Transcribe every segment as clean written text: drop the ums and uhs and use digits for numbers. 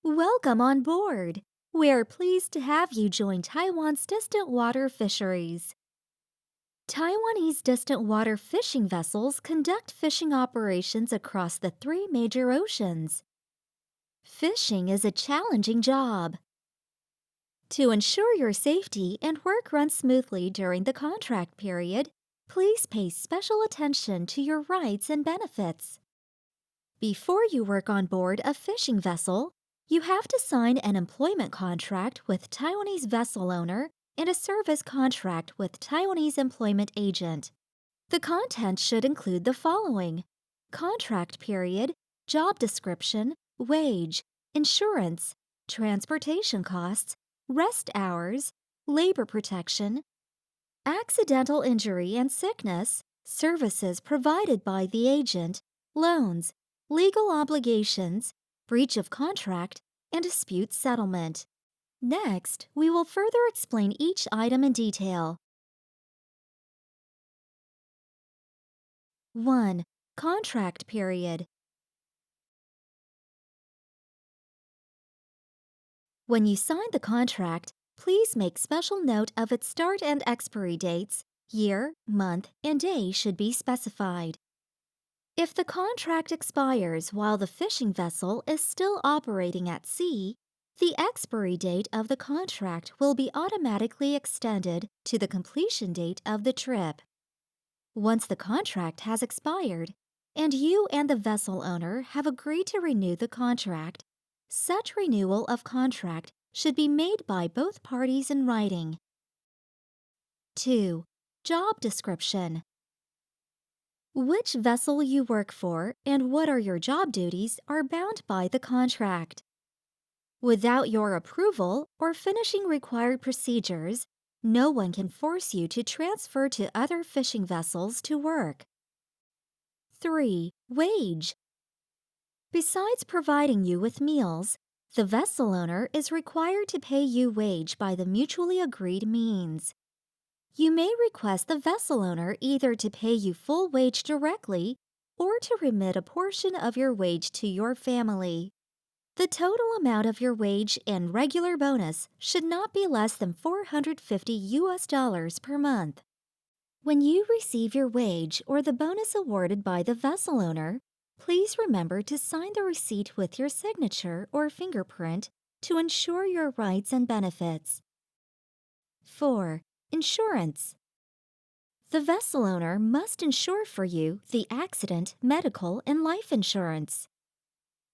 Welcome on board. We are pleased to have you join Taiwan's distant water fisheries. Taiwanese distant water fishing vessels conduct fishing operations across the three major oceans. Fishing is a challenging job. To ensure your safety and work runs smoothly during the contract period, please pay special attention to your rights and benefits. Before you work on board a fishing vessel, you have to sign an employment contract with Taiwanese vessel owner and a service contract with Taiwanese employment agent. The content should include the following: contract period, job description, wage, insurance, transportation costs, rest hours, labor protection, accidental injury and sickness, services provided by the agent, loans, legal obligations, breach of contract, and dispute settlement. Next, we will further explain each item in detail. 1. Contract period. When you sign the contract, please make special note of its start and expiry dates. Year, month, and day should be specified. If the contract expires while the fishing vessel is still operating at sea, the expiry date of the contract will be automatically extended to the completion date of the trip. Once the contract has expired, and you and the vessel owner have agreed to renew the contract, such renewal of contract should be made by both parties in writing. 2. Job description. Which vessel you work for and what are your job duties are bound by the contract. Without your approval or finishing required procedures, no one can force you to transfer to other fishing vessels to work. 3. Wage. Besides providing you with meals, the vessel owner is required to pay you wage by the mutually agreed means. You may request the vessel owner either to pay you full wage directly or to remit a portion of your wage to your family. The total amount of your wage and regular bonus should not be less than $450 per month. When you receive your wage or the bonus awarded by the vessel owner, please remember to sign the receipt with your signature or fingerprint to ensure your rights and benefits. 4. Insurance. The vessel owner must insure for you the accident, medical, and life insurance.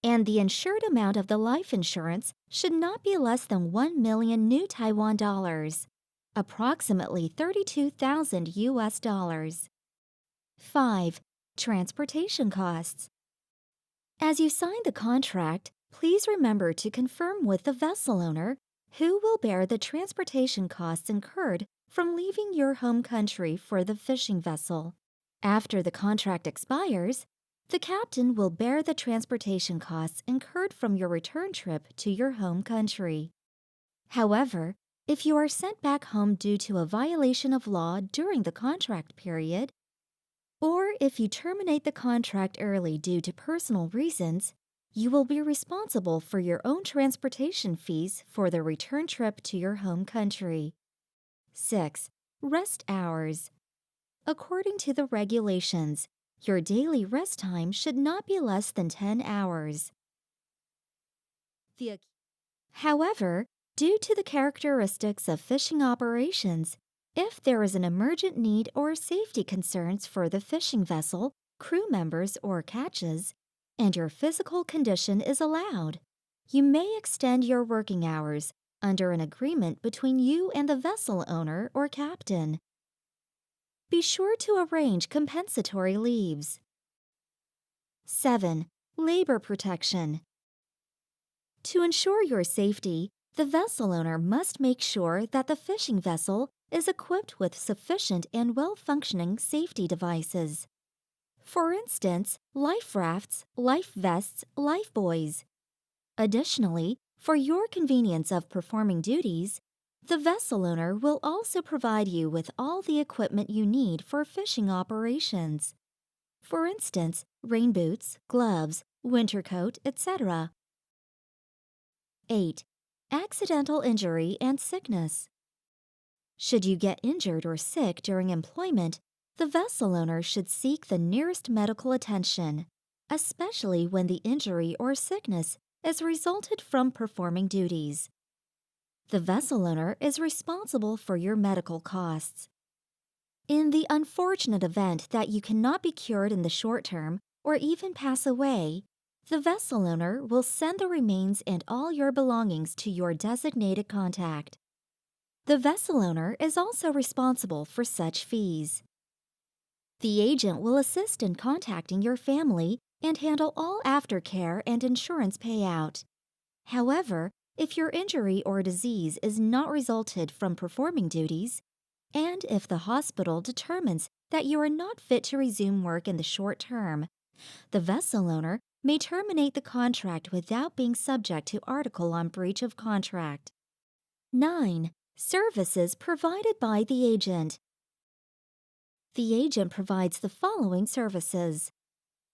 And the insured amount of the life insurance should not be less than 1 million new Taiwan dollars, approximately 32,000 US dollars. 5. Transportation costs. As you sign the contract, please remember to confirm with the vessel owner who will bear the transportation costs incurred from leaving your home country for the fishing vessel. After the contract expires, the captain will bear the transportation costs incurred from your return trip to your home country. However, if you are sent back home due to a violation of law during the contract period, or if you terminate the contract early due to personal reasons, you will be responsible for your own transportation fees for the return trip to your home country. 6. Rest hours. According to the regulations, your daily rest time should not be less than 10 hours. However, due to the characteristics of fishing operations, if there is an emergent need or safety concerns for the fishing vessel, crew members, or catches, and your physical condition is allowed, you may extend your working hours under an agreement between you and the vessel owner or captain. Be sure to arrange compensatory leaves. 7. Labor protection. To ensure your safety, the vessel owner must make sure that the fishing vessel is equipped with sufficient and well-functioning safety devices. For instance, life rafts, life vests, life buoys. Additionally, for your convenience of performing duties, the vessel owner will also provide you with all the equipment you need for fishing operations. For instance, rain boots, gloves, winter coat, etc. 8. Accidental injury and sickness. Should you get injured or sick during employment, the vessel owner should seek the nearest medical attention, especially when the injury or sickness is resulted from performing duties. The vessel owner is responsible for your medical costs. In the unfortunate event that you cannot be cured in the short term or even pass away, the vessel owner will send the remains and all your belongings to your designated contact. The vessel owner is also responsible for such fees. The agent will assist in contacting your family and handle all aftercare and insurance payout. However, if your injury or disease is not resulted from performing duties, and if the hospital determines that you are not fit to resume work in the short term, the vessel owner may terminate the contract without being subject to article on breach of contract. 9. Services provided by the agent. The agent provides the following services.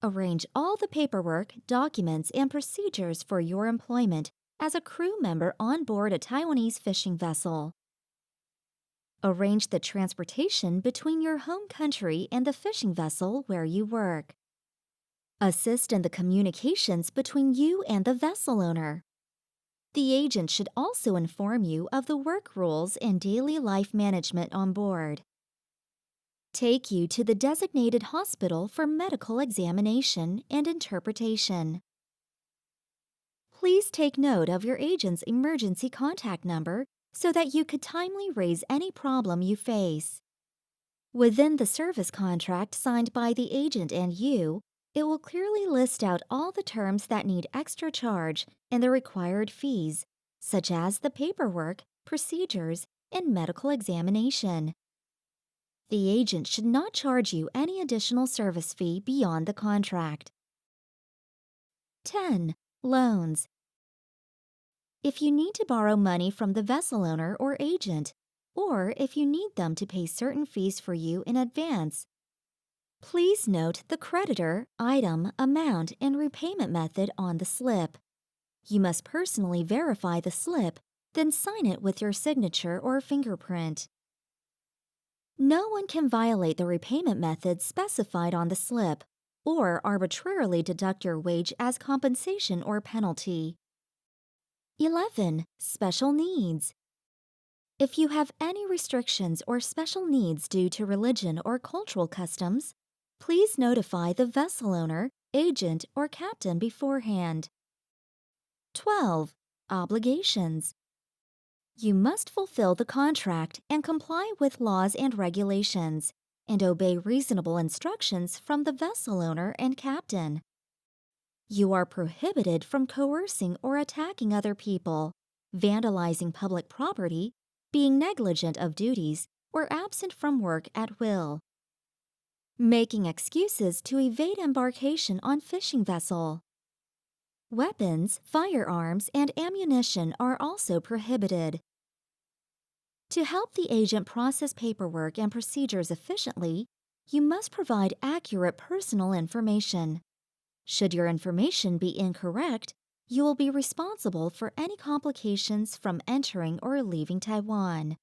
Arrange all the paperwork, documents, and procedures for your employment as a crew member on board a Taiwanese fishing vessel. Arrange the transportation between your home country and the fishing vessel where you work. Assist in the communications between you and the vessel owner. The agent should also inform you of the work rules and daily life management on board. Take you to the designated hospital for medical examination and interpretation. Please take note of your agent's emergency contact number so that you could timely raise any problem you face. Within the service contract signed by the agent and you, it will clearly list out all the terms that need extra charge and the required fees, such as the paperwork, procedures, and medical examination. The agent should not charge you any additional service fee beyond the contract. 10. Loans. If you need to borrow money from the vessel owner or agent, or if you need them to pay certain fees for you in advance, please note the creditor, item, amount, and repayment method on the slip. You must personally verify the slip, then sign it with your signature or fingerprint. No one can violate the repayment method specified on the slip or arbitrarily deduct your wage as compensation or penalty. 11. Special needs. If you have any restrictions or special needs due to religion or cultural customs, please notify the vessel owner, agent, or captain beforehand. 12. Obligations. You must fulfill the contract and comply with laws and regulations, and obey reasonable instructions from the vessel owner and captain. You are prohibited from coercing or attacking other people, vandalizing public property, being negligent of duties, or absent from work at will. Making excuses to evade embarkation on fishing vessel. Weapons, firearms, and ammunition are also prohibited. To help the agent process paperwork and procedures efficiently, you must provide accurate personal information. Should your information be incorrect, you will be responsible for any complications from entering or leaving Taiwan.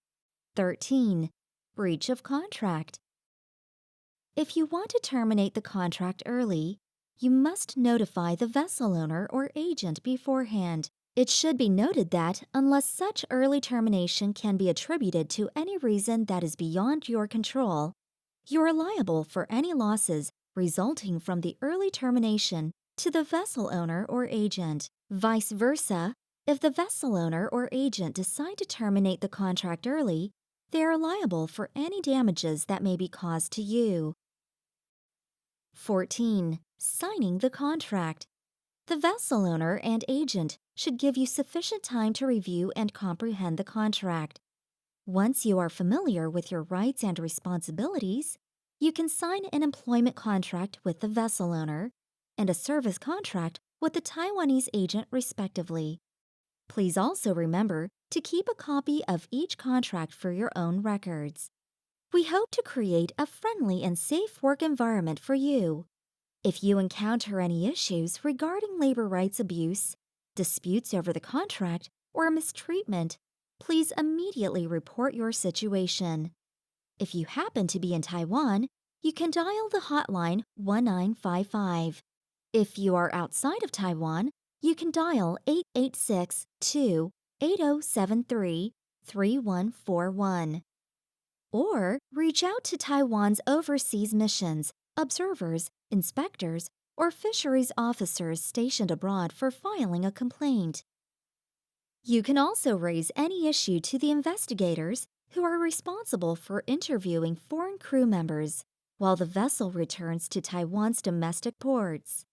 13. Breach of contract. If you want to terminate the contract early, you must notify the vessel owner or agent beforehand. It should be noted that, unless such early termination can be attributed to any reason that is beyond your control, you are liable for any losses resulting from the early termination to the vessel owner or agent. Vice versa, if the vessel owner or agent decide to terminate the contract early, they are liable for any damages that may be caused to you. 14. Signing the contract. The vessel owner and agent should give you sufficient time to review and comprehend the contract. Once you are familiar with your rights and responsibilities, you can sign an employment contract with the vessel owner and a service contract with the Taiwanese agent respectively. Please also remember to keep a copy of each contract for your own records. We hope to create a friendly and safe work environment for you. If you encounter any issues regarding labor rights abuse, disputes over the contract, or mistreatment, please immediately report your situation. If you happen to be in Taiwan, you can dial the hotline 1955. If you are outside of Taiwan, you can dial 886-2-8073-3141. Or reach out to Taiwan's overseas missions, observers, inspectors, or fisheries officers stationed abroad for filing a complaint. You can also raise any issue to the investigators who are responsible for interviewing foreign crew members while the vessel returns to Taiwan's domestic ports.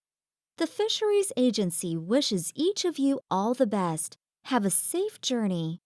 The Fisheries Agency wishes each of you all the best. Have a safe journey.